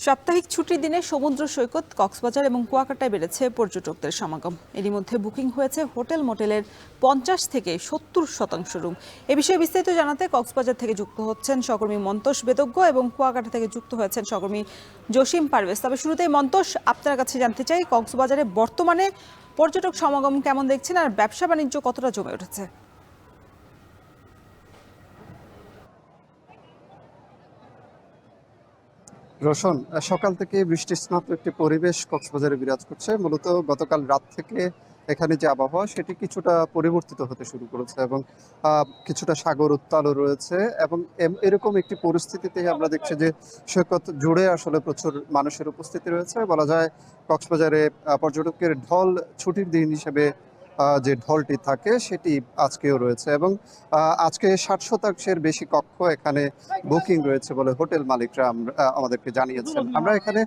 সাপ্তাহিক ছুটির দিনে সমুদ্র সৈকত কক্সবাজার এবং কুয়াকাটায় বেড়েছে পর্যটকদের সমাগম। এরই মধ্যে বুকিং হয়েছে হোটেল মোটেলের 50 থেকে 70% রুম। এ বিষয়ে বিস্তারিত জানাতে কক্সবাজার থেকে যুক্ত হচ্ছেন সহকর্মী মন্তোষ বেদজ্ঞ এবং কুয়াকাটা থেকে যুক্ত হয়েছেন সহকর্মী জসিম পারভেজ। তবে শুরুতেই মন্তোষ, আপনার কাছে জানতে চাই, কক্সবাজারে বর্তমানে পর্যটক সমাগম কেমন দেখছেন আর ব্যবসা বাণিজ্য কতটা জমে উঠেছে? রোশন, সকাল থেকে বৃষ্টিস্নাত একটি পরিবেশ কক্সবাজারে বিরাজ করছে। মূলত গতকাল রাত থেকে এখানে যে আবহাওয়া সেটি কিছুটা পরিবর্তিত হতে শুরু করেছে এবং কিছুটা সাগর উত্তালও রয়েছে এবং এরকম একটি পরিস্থিতিতে আমরা দেখছি যে সৈকত জুড়ে আসলে প্রচুর মানুষের উপস্থিতি রয়েছে। বলা যায় কক্সবাজারে পর্যটকের ঢল ছুটির দিন হিসেবে যে ঢলটি থাকে সেটি আজকেও রয়েছে এবং আজকে 60% বেশি কক্ষ এখানে বুকিং রয়েছে বলে হোটেল মালিকরা আমাদেরকে জানিয়েছেন। আমরা এখানে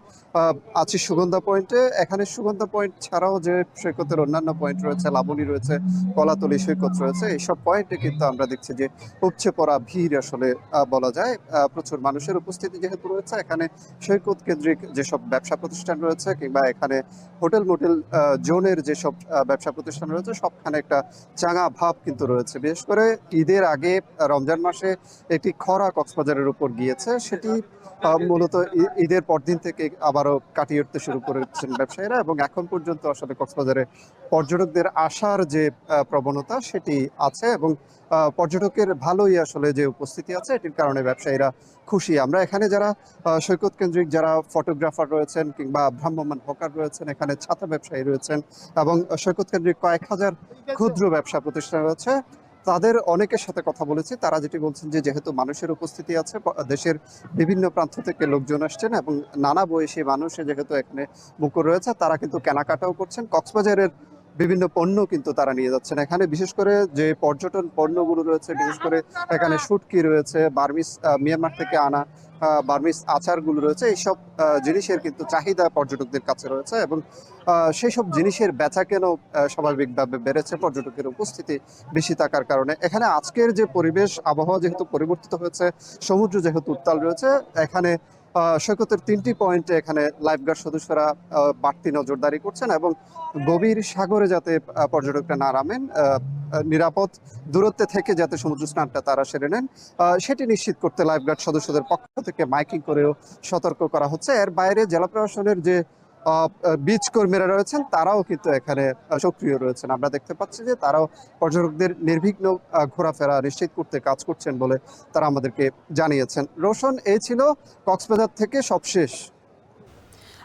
আছি সুগন্ধা পয়েন্টে। এখানে সুগন্ধা পয়েন্ট ছাড়াও যে সৈকতের অন্যান্য পয়েন্ট রয়েছে, লাবণী রয়েছে, কলাতলি সৈকত রয়েছে, এইসব পয়েন্টে কিন্তু আমরা দেখছি যে উপচে পড়া ভিড় আসলে বলা যায়। প্রচুর মানুষের উপস্থিতি যেহেতু রয়েছে এখানে, সৈকত কেন্দ্রিক যেসব ব্যবসা প্রতিষ্ঠান রয়েছে কিংবা এখানে হোটেল মোটেল জোনের যেসব ব্যবসা প্রতিষ্ঠান রয়েছে সবখানে একটা চাঙা ভাব কিন্তু রয়েছে। বিশেষ করে ঈদের আগে রমজান মাসে একটি খরা কক্সবাজারের উপর গিয়েছে, সেটি মূলত ঈদের পরদিন থেকে আবারও কাটিয়ে উঠতে শুরু করেছেন ব্যবসায়ীরা এবং এখন পর্যন্ত আসলে কক্সবাজারে পর্যটকদের আসার যে প্রবণতা সেটি আছে এবং পর্যটকের ভালোই আসলে যে উপস্থিতি আছে এটির কারণে ব্যবসায়ীরা খুশি। আমরা এখানে যারা সৈকত কেন্দ্রিক যারা ফটোগ্রাফার রয়েছেন কিংবা ভ্রাম্যমাণ হকার রয়েছেন, এখানে ছাতা ব্যবসায়ী রয়েছেন এবং সৈকত কেন্দ্রিক কয়েক হাজার ক্ষুদ্র ব্যবসা প্রতিষ্ঠান রয়েছে, তাদের অনেকের সাথে কথা বলেছি। তারা যেটি বলছেন যে যেহেতু মানুষের উপস্থিতি আছে, দেশের বিভিন্ন প্রান্ত থেকে লোকজন আসছেন এবং নানা বয়সী মানুষ যেহেতু এখানে মুখর রয়েছে, তারা কিন্তু কেনাকাটাও করছেন। কক্সবাজারের বিভিন্ন পণ্য কিন্তু তারা নিয়ে যাচ্ছেন এখানে। বিশেষ করে যে পর্যটন পণ্যগুলো রয়েছে, বিশেষ করে এখানে শুটকি রয়েছে, বার্মিস মিয়ানমার থেকে আনা বার্মিস আচারগুলো রয়েছে, এইসব জিনিসের কিন্তু চাহিদা পর্যটকদের কাছে রয়েছে এবং সেই সব জিনিসের বেচাকেনাও স্বাভাবিকভাবে বেড়েছে পর্যটকের উপস্থিতি বেশি থাকার কারণে। এখানে আজকের যে পরিবেশ, আবহাওয়া যেহেতু পরিবর্তিত হয়েছে, সমুদ্র যেহেতু উত্তাল রয়েছে, এখানে সৈকতের 3টি পয়েন্টে এখানে লাইফগার্ড সদস্যরা বাড়তি নজরদারি করছেন এবং গভীর সাগরে যাতে পর্যটকরা না নামেন, নিরাপদ দূরত্বে থেকে যাতে সমুদ্র স্নানটা তারা সেরে নেন, সেটি নিশ্চিত করতে লাইফগার্ড সদস্যদের পক্ষ থেকে মাইকিং করেও সতর্ক করা হচ্ছে। এর বাইরে জেলা প্রশাসনের যে বিচ কর্মীরা রয়েছেন তারাও কিন্তু এখানে সক্রিয় রয়েছেন। আমরা দেখতে পাচ্ছি যে তারাও পর্যটকদের নির্বিঘ্ন ঘোরাফেরা নিশ্চিত করতে কাজ করছেন বলে তারা আমাদেরকে জানিয়েছেন। রোশন, এই ছিল কক্সবাজার থেকে সবশেষ।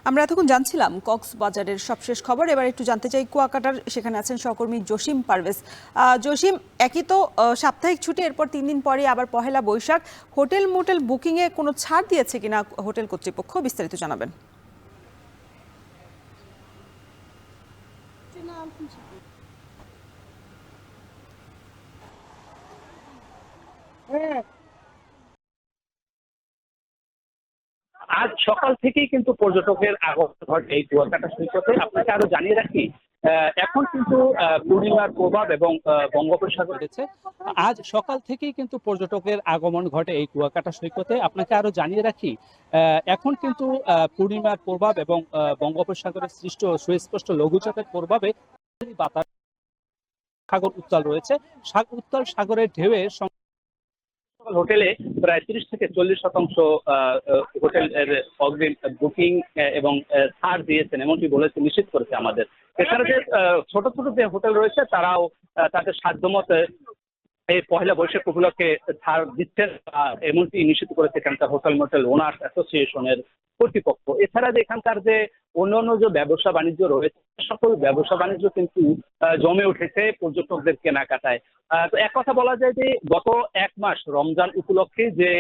আমরা এতক্ষণ জানছিলাম কক্সবাজারের সবশেষ খবর। এবার একটু জানতে চাই কুয়াকাটার, সেখানে আছেন সহকর্মী জসিম পারভেজ। জসিম, একই তো সাপ্তাহিক ছুটি, এরপর 3 দিন পরে আবার পহেলা বৈশাখ। হোটেল মোটেল বুকিংয়ে কোনো ছাড় দিয়েছে কিনা হোটেল কর্তৃপক্ষ, বিস্তারিত জানাবেন। আজ সকাল থেকেই কিন্তু পর্যটকের আগমন ঘটে এই কুয়াকাটা সৈকতে। আপনাকে আরো জানিয়ে রাখি, এখন কিন্তু পূর্ণিমার প্রভাব এবং বঙ্গোপসাগর রয়েছে। আজ সকাল থেকেই কিন্তু পর্যটকের আগমন ঘটে এই কুয়াকাটা সৈকতে। আপনাকে আরো জানিয়ে রাখি, এখন কিন্তু পূর্ণিমার প্রভাব এবং বঙ্গোপসাগরের সৃষ্ট সুস্পষ্ট লঘুচাপের প্রভাবে বাতাস সাগর উত্তাল রয়েছে। উত্তাল সাগরের ঢেউয়ে হোটেলে প্রায় 30 থেকে 40% হোটেলের অগ্রিম বুকিং এবং ছাড় দিয়েছেন, এমনটি বলেছে, নিশ্চিত করেছে আমাদের। এছাড়া যে ছোট ছোট যে হোটেল রয়েছে তারাও তাদের সাধ্যমতো এই পহেলা বৈশাখ উপলক্ষে ছাড় দিচ্ছেন, এমনটি নিশ্চিত করেছে এখানকার হোটেল মোটেল ওনার্স অ্যাসোসিয়েশনের কর্তৃপক্ষ। এছাড়া যে এখানকার যে অন্যান্য যে ব্যবসা বাণিজ্য রয়েছে, সকল ব্যবসা বাণিজ্য কিন্তু জমে উঠেছে পর্যটকদের কেনাকাটায়। তো এক কথা বলা যায় যে গত 1 মাস রমজান উপলক্ষে যে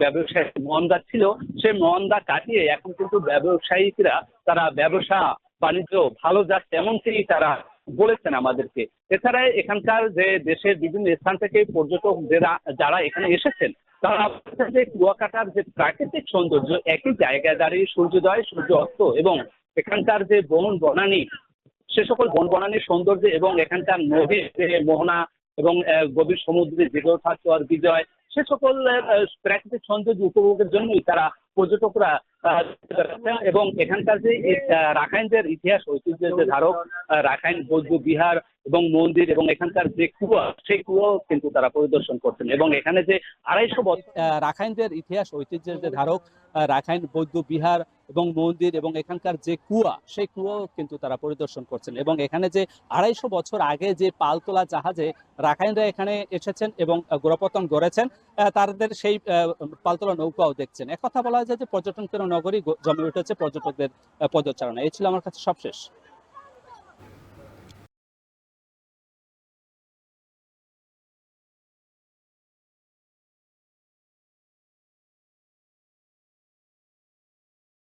ব্যবসায় মন্দা ছিল, সেই মন্দা কাটিয়ে এখন কিন্তু ব্যবসায়িকরা তারা ব্যবসা বাণিজ্য ভালো যাচ্ছে, এমনটি তারা বলেছেন আমাদেরকে। এছাড়া এখানকার যে দেশের বিভিন্ন স্থান থেকে পর্যটক যারা এখানে এসেছেন, তারা যে কুয়াকাটার যে প্রাকৃতিক সৌন্দর্য, একই জায়গায় দাঁড়িয়ে সূর্যোদয় সূর্য অস্ত এবং এখানকার যে বন বনানী, সে সকল বন বনানীর সৌন্দর্য এবং এখানকার নদীর যে মোহনা এবং গভীর সমুদ্রের দীর্ঘ বিজয়, সে সকল প্রাকৃতিক সৌন্দর্য উপভোগের জন্যই তারা পর্যটকরা এবং এখানকার যে রাখাইনদের ইতিহাস ঐতিহ্যের যে ধারক রাখাইন বৌদ্ধ বিহার এবং মন্দির এবং এখানকার যে কুয়া, সেই কুয়াও কিন্তু তারা পরিদর্শন করছেন। এবং এখানে যে 250 বছর রাখাইনদের ইতিহাস ঐতিহ্যের যে ধারক রাখাইন বৌদ্ধ বিহার এবং মন্দির এবং এখানকার যে কুয়া, সেই কুয়াও কিন্তু তারা পরিদর্শন করছেন। এবং এখানে যে 250 বছর আগে যে পালতোলা জাহাজে রাখাইনরা এখানে এসেছেন এবং গোড়াপত্তন গড়েছেন, তাদের সেই পালতোলা নৌকাও দেখছেন। একথা বলা যায় যে পর্যটন কেন্দ্র নগরী জমে উঠেছে পর্যটকদের পদচারণা। এই ছিল আমার কাছে সবশেষ।